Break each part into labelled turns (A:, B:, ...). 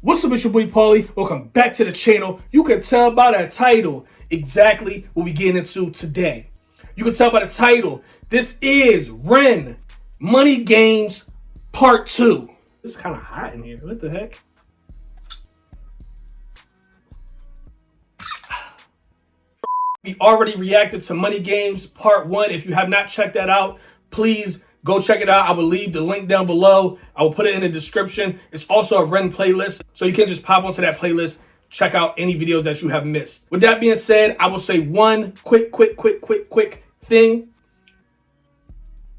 A: What's up, it's your boy Paulie. Welcome back to the channel. You can tell by the title exactly what we getting into today. You can tell by the title. This is Ren Money Games Part 2. It's kind of hot in here. What the heck? We already reacted to Money Games Part 1. If you have not checked that out, please go check it out. I will leave the link down below. I will put it in the description. It's also a Ren playlist, so you can just pop onto that playlist, check out any videos that you have missed. With that being said, I will say one quick thing.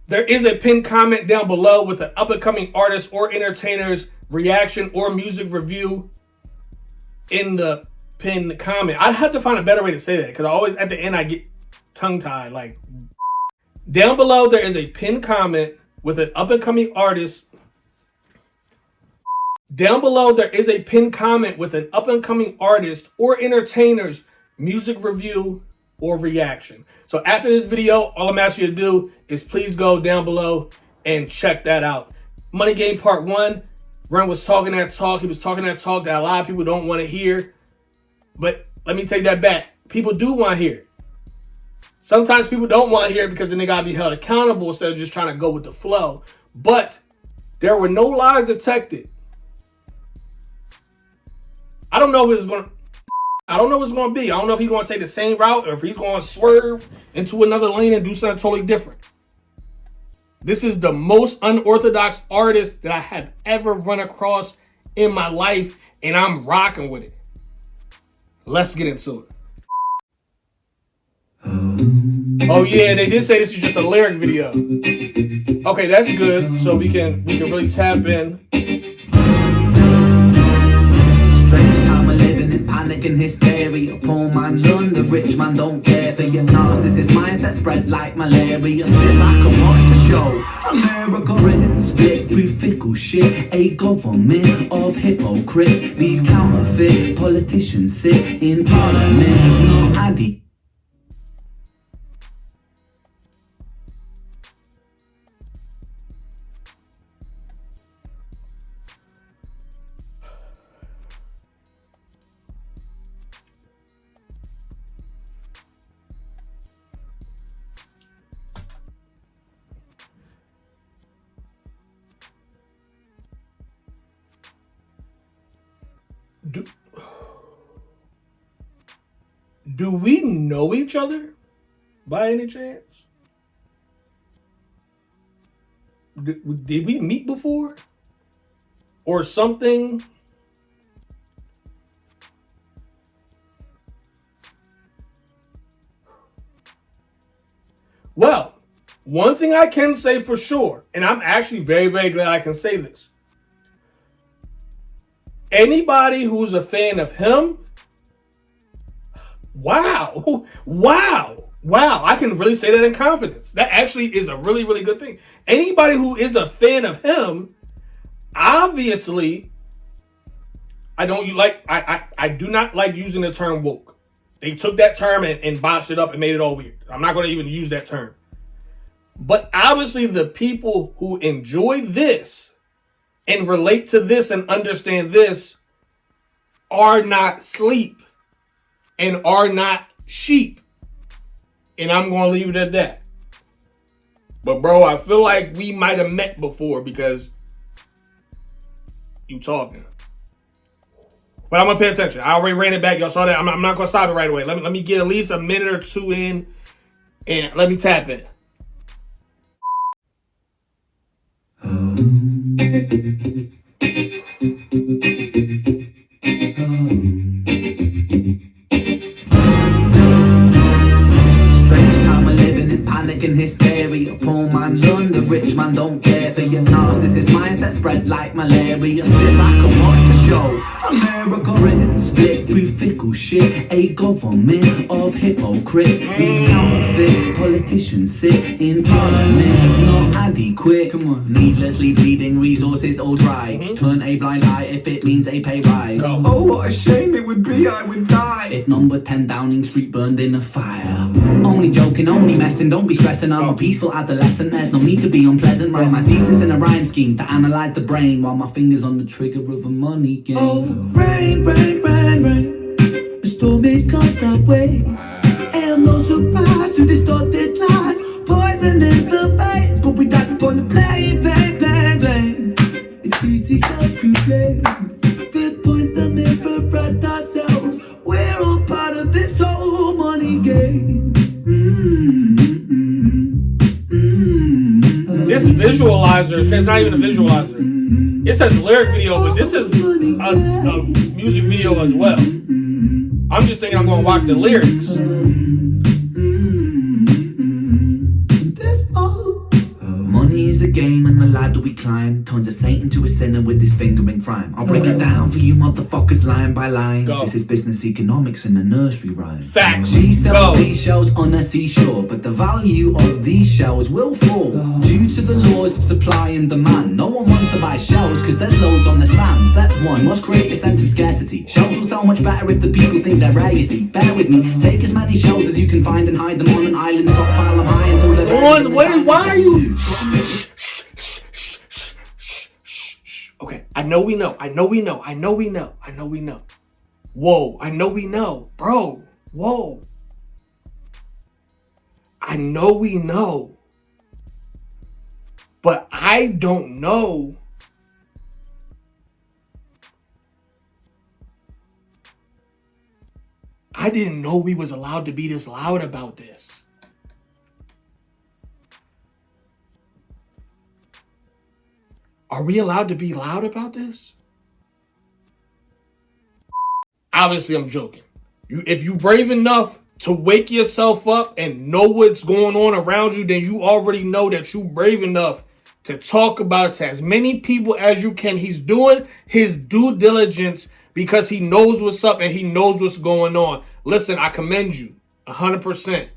A: There is a pinned comment down below with an up-and-coming artist or entertainer's reaction or music review in the pinned comment. I'd have to find a better way to say that because I always, at the end, I get tongue-tied. Like, down below, there is a pinned comment with an up-and-coming artist. Down below, there is a pinned comment with an up-and-coming artist or entertainer's music review or reaction. So after this video, all I'm asking you to do is please go down below and check that out. Money Game Part 1, Ren was talking that talk. He was talking that talk that a lot of people don't want to hear. But let me take that back. People do want to hear it. Sometimes people don't want to hear it because then they got to be held accountable instead of just trying to go with the flow. But there were no lies detected. I don't know if it's going to... I don't know what it's going to be. I don't know if he's going to take the same route or if he's going to swerve into another lane and do something totally different. This is the most unorthodox artist that I have ever run across in my life, and I'm rocking with it. Let's get into it. Oh yeah, they did say this is just a lyric video. Okay, that's good. So we can really tap in.
B: Panic and hysteria, poor man learn, the rich man don't care for your narcissist mindset spread like malaria. Sit back and watch the show. America, Britain, split through fickle shit. A government of hypocrites. These counterfeit politicians sit in parliament. No addy.
A: Do we know each other by any chance? Did we meet before? Or something? Well, one thing I can say for sure, and I'm actually very glad I can say this. Anybody who's a fan of him, wow, I can really say that in confidence. That actually is a really good thing. Anybody who is a fan of him, obviously, I do not like using the term woke. They took that term and botched it up and made it all weird. I'm not going to even use that term. But obviously the people who enjoy this and relate to this and understand this are not sleep and are not sheep. And I'm going to leave it at that. But bro, I feel like we might have met before because you talking. But I'm going to pay attention. I already ran it back. Y'all saw that. I'm not going to stop it right away. Let me get at least a minute or two in and let me tap in.
B: And hysteria, poor man learn, the rich man don't care for your narcissist mindset spread like malaria. Sit back and watch the show. America, Britain, split through thick fickle shit. A government of hypocrites. These counterfeit politicians sit in parliament, not adequate. Come on. Needlessly bleeding resources all dry. Turn a blind eye if it means a pay rise. Oh, what a shame it would be, I would die if number 10 Downing Street burned in a fire. Only joking, only messing, don't be stressing. I'm a peaceful adolescent, there's no need to be unpleasant. Write my thesis in a rhyme scheme to analyze the brain while my fingers on the trigger of a money game. Oh, rain, rain, rain, rain, a storm it comes our way. And no surprise to distorted lies, poison in the veins, but we died upon the plane, plane, plane, plane. It's easy to blame. Good point the mirror at ourselves. We're all part of this whole money game.
A: This visualizer, it's not even a visualizer. It says lyric video, but this is a music video as well. I'm just thinking I'm going to watch the lyrics.
B: Money is a game and the ladder we climb turns a saint into a sinner with his finger in crime. I'll break it down for you motherfuckers line by line.
A: Go.
B: This is business economics in a nursery rhyme.
A: Facts.
B: She sells seashells on a seashore, but the value of these shells will fall due to the laws of supply and demand. No one wants to buy shells because there's loads on the sand. Step one, must create a sense of scarcity. Shells will sell much better if the people think they're rare, you see. Bear with me, take as many shells as you can find and hide them on an island. Stockpile them high until they're
A: Why are you? Okay, I know we know. Whoa, I know we know. Bro, whoa. I know we know. But I don't know. I didn't know we was allowed to be this loud about this. Are we allowed to be loud about this? Obviously, I'm joking. If you brave enough to wake yourself up and know what's going on around you, then you already know that you brave enough to talk about it to as many people as you can. He's doing his due diligence because he knows what's up and he knows what's going on. Listen, I commend you 100%.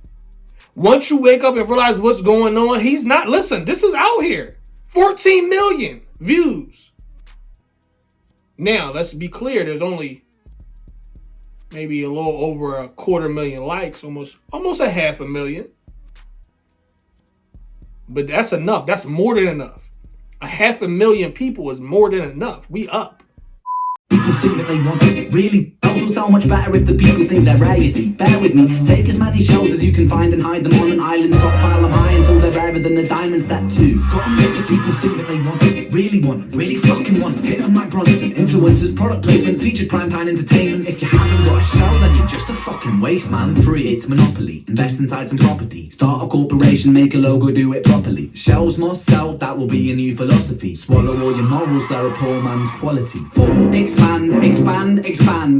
A: Once you wake up and realize what's going on, he's not. Listen, this is out here. 14 million views. Now, let's be clear. There's only maybe a little over 250,000 likes, almost 500,000. But that's enough. That's more than enough. 500,000 people is more than enough. We up.
B: People think that they want it, really. Shells will sell much better if the people think they're rare, you see. Bear with me, take as many shells as you can find and hide them on an island. Stockpile them high until they're rarer than a diamond. Step two, gotta make the people think that they want it, really fucking want it. Hit 'em like Bronson. Influencers, product placement, featured primetime entertainment. If you haven't got a shell, then you're just a fucking waste man. Free, it's monopoly. Invest inside some property. Start a corporation, make a logo, do it properly. Shells must sell, that will be a new philosophy. Swallow all your morals, they're a poor man's quality. 4, expand.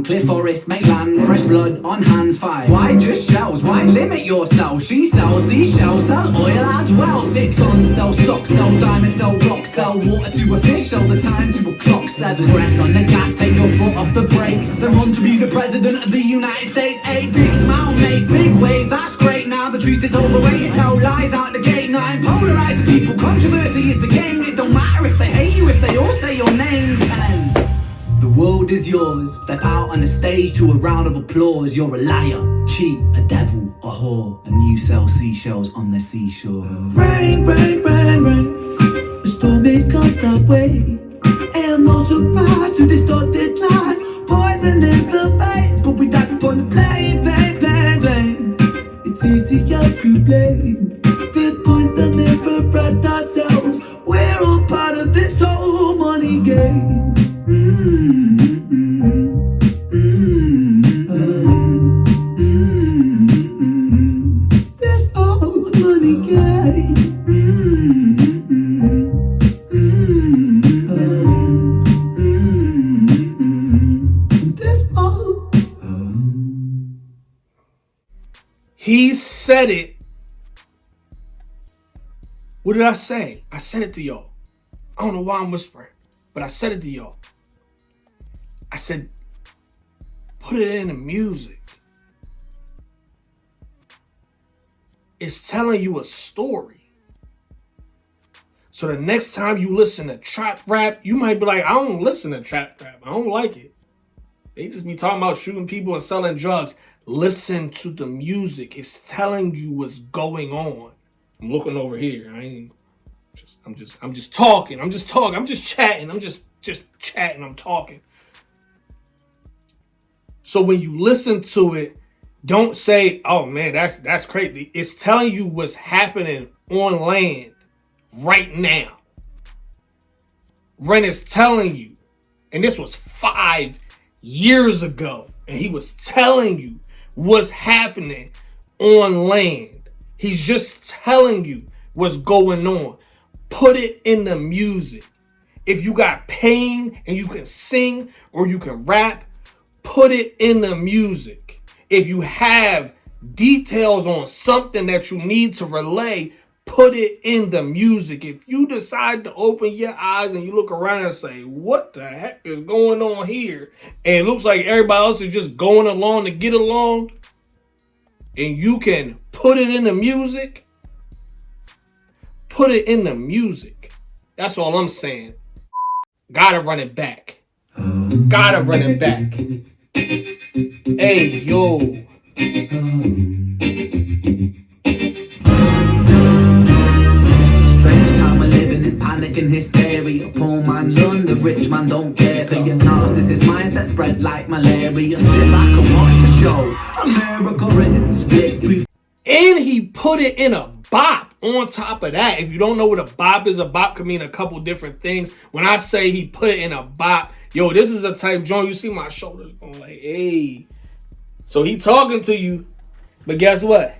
B: Clear forest, make land, fresh blood on hands. 5, why just shells? Why limit yourself? She sells seashells, sell oil as well. 6, on sell stock, sell diamonds, sell rock, sell water to a fish, sell the time to a clock. 7, press on the gas, take your foot off the brakes. Then run to be the president of the United States. 8, big smile, make big wave, that's great. Now the truth is overrated, tell lies out the gate. 9, polarize the people, controversy is the game. It don't matter if they hate you, if they all say your name. 10, the world is yours. Step out on the stage to a round of applause. You're a liar, cheat, a devil, a whore, and you sell seashells on the seashore. Rain, a storm it comes our way. And no surprise to distorted lies, poison in the veins, but we died upon the plane. It's easier to blame. Good point the mirror at ourselves. We're all part of this whole money game. This old money game. This old.
A: He said it. What did I say? I said it to y'all. I don't know why I'm whispering, but I said it to y'all. I said, Put it in the music. It's telling you a story. So the next time you listen to trap rap, you might be like, I don't listen to trap rap. I don't like it. They just be talking about shooting people and selling drugs. Listen to the music. It's telling you what's going on. I'm looking over here. I'm just talking. I'm just chatting. I'm just chatting. I'm talking. So when you listen to it, don't say, oh man, that's crazy. It's telling you what's happening on land right now. Ren is telling you, and this was 5 years ago, and he was telling you what's happening on land. He's just telling you what's going on. Put it in the music. If you got pain and you can sing or you can rap, put it in the music. If you have details on something that you need to relay, put it in the music. If you decide to open your eyes and you look around and say, what the heck is going on here? And it looks like everybody else is just going along to get along, and you can put it in the music, put it in the music. That's all I'm saying. Gotta run it back. Gotta run it back. Hey, yo.
B: Strange time we're living in, panic and hysteria. Poor man learn, the rich man don't care. For your narcissist mindset spread like malaria. Sit back and watch the show. America, Britain, split free.
A: And he put it in a bop on top of that. If you don't know what a bop is, a bop could mean a couple different things. When I say he put it in a bop, yo, this is a type joint. You see my shoulders going like, hey. So he talking to you, but guess what?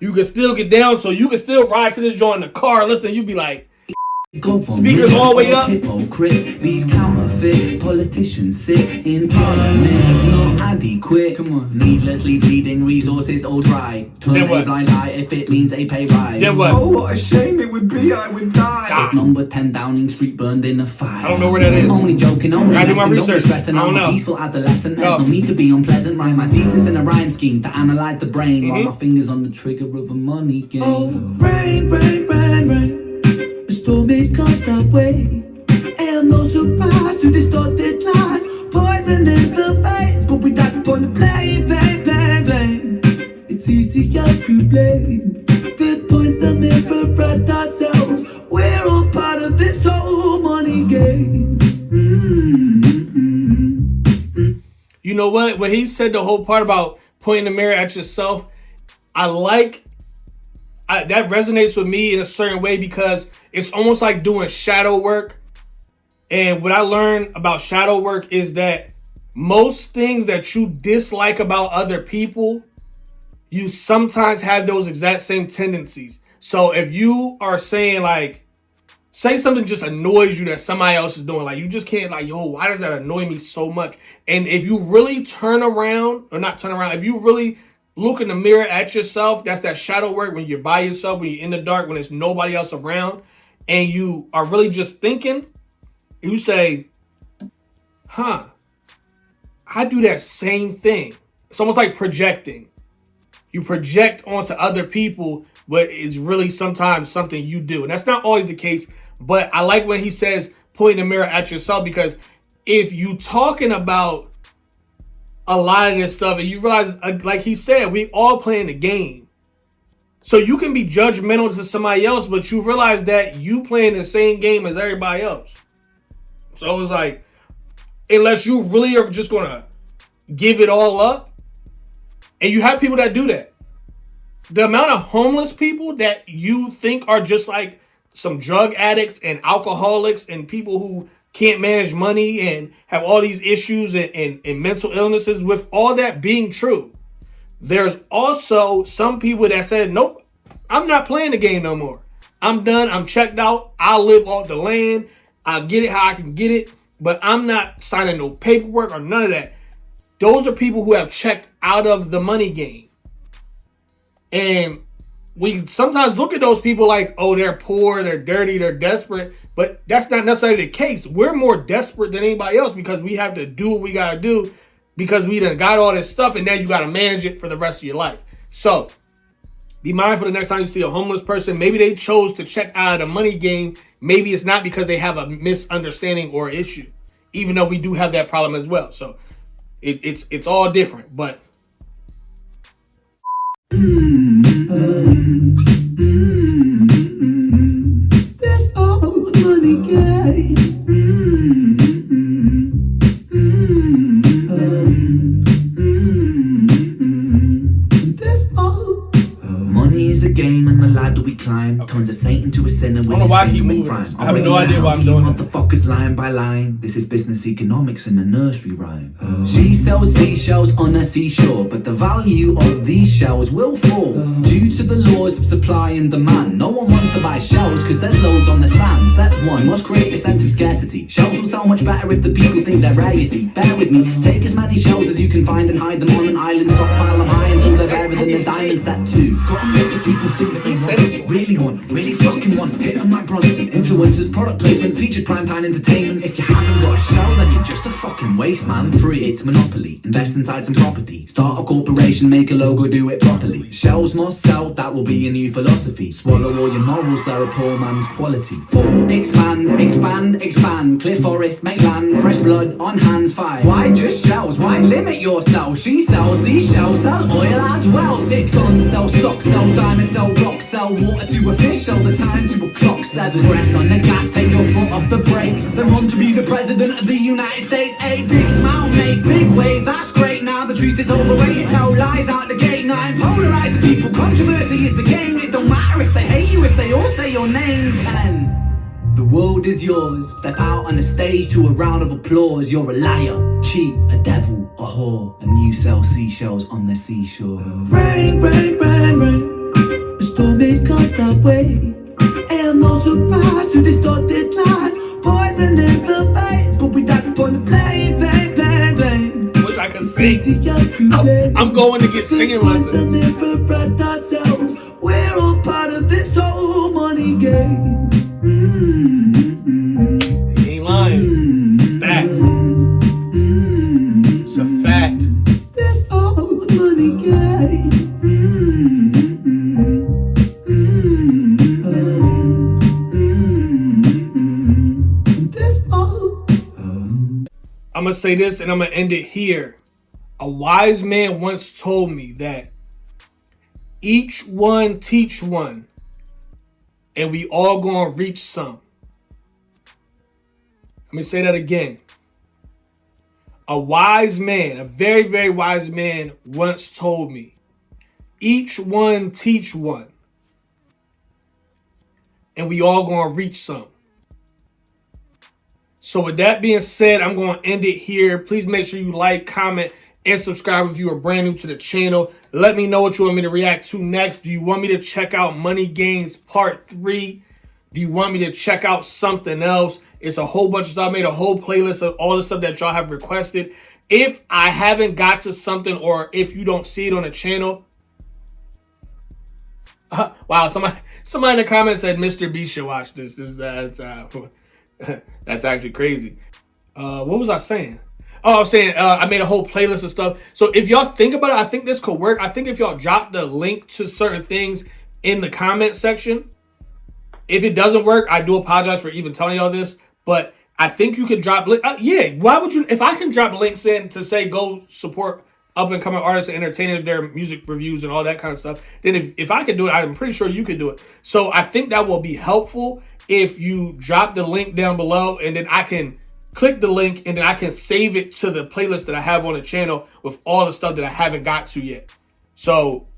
A: You can still get down, so you can still ride to this joint in the car. Listen, you be like, speakers all the way up.
B: Hypocrites, these counterfeit politicians sit in parliament, not adequate. Come on, needlessly bleeding resources all dry. Turn a blind eye if it means a pay rise.
A: Then what?
B: Oh, what a shame it would be, I would die.
A: God.
B: Number 10 Downing Street burned in a fire.
A: I don't know where that is.
B: Only joking, only
A: I do my
B: messing, don't be
A: research.
B: stressing.
A: I don't
B: I'm
A: know.
B: a peaceful adolescent. There's no need to be unpleasant. Write my thesis in a rhyme scheme to analyze the brain while my fingers on the trigger of a money game. Oh, rain, rain, rain, rain. A stormy comes our way, and no surprise to distorted lies, poison in the veins, but we died upon the blame, blame, blame. It's easier to blame. Good point, the mirror at ourselves. We're all part of this whole money game.
A: You know what? When he said the whole part about pointing the mirror at yourself, that resonates with me in a certain way because it's almost like doing shadow work. And what I learned about shadow work is that most things that you dislike about other people, you sometimes have those exact same tendencies. So if you are saying like, say something just annoys you that somebody else is doing, like you just can't like, yo, why does that annoy me so much? And if you really if you really look in the mirror at yourself, that's that shadow work when you're by yourself, when you're in the dark, when there's nobody else around, and you are really just thinking, and you say, I do that same thing. It's almost like projecting. You project onto other people, but it's really sometimes something you do. And that's not always the case, but I like when he says, point the mirror at yourself, because if you talking about a lot of this stuff and you realize, like he said, we all playing the game. So you can be judgmental to somebody else, but you realize that you playing the same game as everybody else. So it's like, unless you really are just going to give it all up, and you have people that do that. The amount of homeless people that you think are just like some drug addicts and alcoholics and people who can't manage money and have all these issues and mental illnesses, with all that being true, there's also some people that said, nope, I'm not playing the game no more. I'm done. I'm checked out. I'll live off the land. I'll get it how I can get it, but I'm not signing no paperwork or none of that. Those are people who have checked out of the money game. And we sometimes look at those people like, oh, they're poor, they're dirty, they're desperate. But that's not necessarily the case. We're more desperate than anybody else because we have to do what we got to do because we done got all this stuff, and now you got to manage it for the rest of your life. So be mindful the next time you see a homeless person. Maybe they chose to check out of the money game. Maybe it's not because they have a misunderstanding or issue, even though we do have that problem as well. So it's all different, but
B: this old money game. Money is a game and the ladder we climb turns a saint into a sinner with his finger in crime.
A: I have no idea why I'm doing it.
B: Motherfuckers line by line. This is business economics in a nursery rhyme. She sells seashells on a seashore, but the value of these shells will fall due to the laws of supply and demand. No one wants to buy shells because there's loads on the sand. Step one, must create a sense of scarcity. Shells will sell much better if the people think they're rare, you see. Bear with me, take as many shells as you can find and hide them on an island. Stockpile them high until they're rarer than a diamond. Step two, gotta make the people think that they want, really fucking want. Hit 'em like Bronson. Influencers, product placement, featured primetime entertainment. If you haven't got a shell, then you're just a fucking waste man. Three, it's monopoly. Invest inside some property. Start a corporation, make a logo, do it properly. Shells must sell, that will be a new philosophy. Swallow all your morals, they're a poor man's quality. Four, expand, expand, expand. Clear forest, make land, fresh blood on hands. Five, why just shells? Why limit yourself? She sells seashells, sell oil as well. Six, tons, sell stock, sell diamonds, sell rock, sell water to a fish, sell the time to a clock. Seven, press on the gas, take your foot off the brakes. Then run to be the president of the United States. Eight, big smile, make big wave, that's great. Now the truth is overrated, tell lies out the gate. Nine, polarize the people, controversy is the game. It don't matter if they hate you, if they all say your name. 10, the world is yours. Step out on the stage to a round of applause. You're a liar, cheat, a devil, a whore, and you sell seashells on the seashore. Rain, rain, rain, rain. A storm it comes our way, and no surprise to distorted lies. Poison in the veins, but we died upon the plane, plane, plane, plane.
A: Wish I could sing. I'm going to get singing lessons.
B: Ourselves. We're all part of this whole money game.
A: He ain't lying. Fact. It's a fact.
B: This old money game.
A: I'm going to say this and I'm going to end it here. A wise man once told me that each one teach one, and we all going to reach some. Let me say that again. A wise man, a very, very wise man once told me, each one teach one, and we all going to reach some. So with that being said, I'm going to end it here. Please make sure you like, comment, and subscribe if you are brand new to the channel. Let me know what you want me to react to next. Do you want me to check out Money Games Part 3? Do you want me to check out something else? It's a whole bunch of stuff. I made a whole playlist of all the stuff that y'all have requested. If I haven't got to something, or if you don't see it on the channel, wow, somebody in the comments said Mr. B should watch this. That's actually crazy. What was I saying? Oh, I was saying I made a whole playlist of stuff. So if y'all think about it, I think this could work. I think if y'all drop the link to certain things in the comment section, if it doesn't work, I do apologize for even telling y'all this, but I think you could drop yeah, why would you? If I can drop links in to say go support up and coming artists and entertainers, their music reviews and all that kind of stuff, then if I could do it, I'm pretty sure you could do it. So I think that will be helpful if you drop the link down below, and then I can click the link and then I can save it to the playlist that I have on the channel with all the stuff that I haven't got to yet. So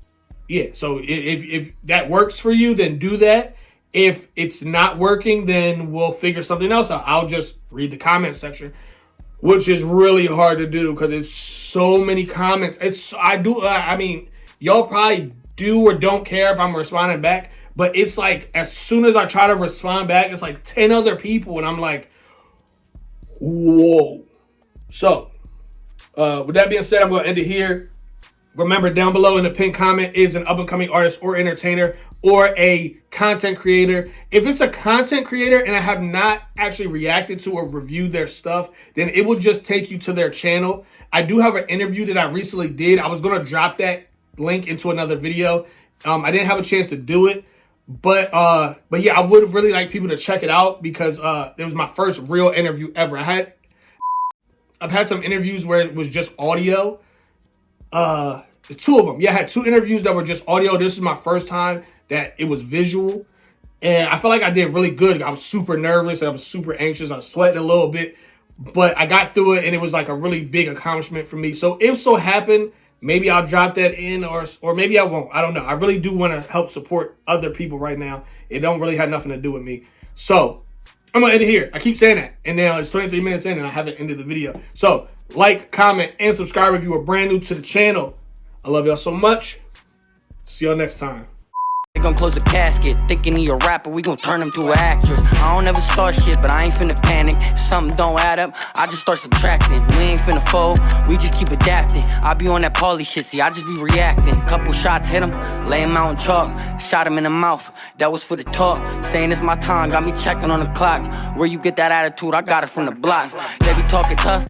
A: yeah, so if that works for you, then do that. If it's not working, then we'll figure something else out. I'll just read the comment section, which is really hard to do because it's so many comments. I mean, y'all probably do or don't care if I'm responding back, but it's like as soon as I try to respond back, it's like 10 other people, and I'm like, whoa. So, with that being said, I'm going to end it here. Remember, down below in the pinned comment is an up-and-coming artist or entertainer or a content creator. If it's a content creator and I have not actually reacted to or reviewed their stuff, then it will just take you to their channel. I do have an interview that I recently did. I was going to drop that link into another video. I didn't have a chance to do it. But yeah, I would really like people to check it out because it was my first real interview ever. I've had some interviews where it was just audio. Two of them. Yeah, I had 2 interviews that were just audio. This is my first time that it was visual. And I felt like I did really good. I was super nervous. I was super anxious. I was sweating a little bit. But I got through it, and it was like a really big accomplishment for me. So if so happened, maybe I'll drop that in or maybe I won't. I don't know. I really do want to help support other people right now. It don't really have nothing to do with me. So I'm going to end it here. I keep saying that. And now it's 23 minutes in, and I haven't ended the video. So like, comment, and subscribe if you are brand new to the channel. I love y'all so much. See y'all next time.
C: They gon' close the casket, thinking he a rapper, we gon' turn him to an actress. I don't ever start shit, but I ain't finna panic. If something don't add up, I just start subtracting. We ain't finna fold, we just keep adapting. I be on that Paulie shit, see, I just be reacting. Couple shots hit him, lay him out on chalk. Shot him in the mouth, that was for the talk. Saying it's my time, got me checking on the clock. Where you get that attitude, I got it from the block. They be talking tough.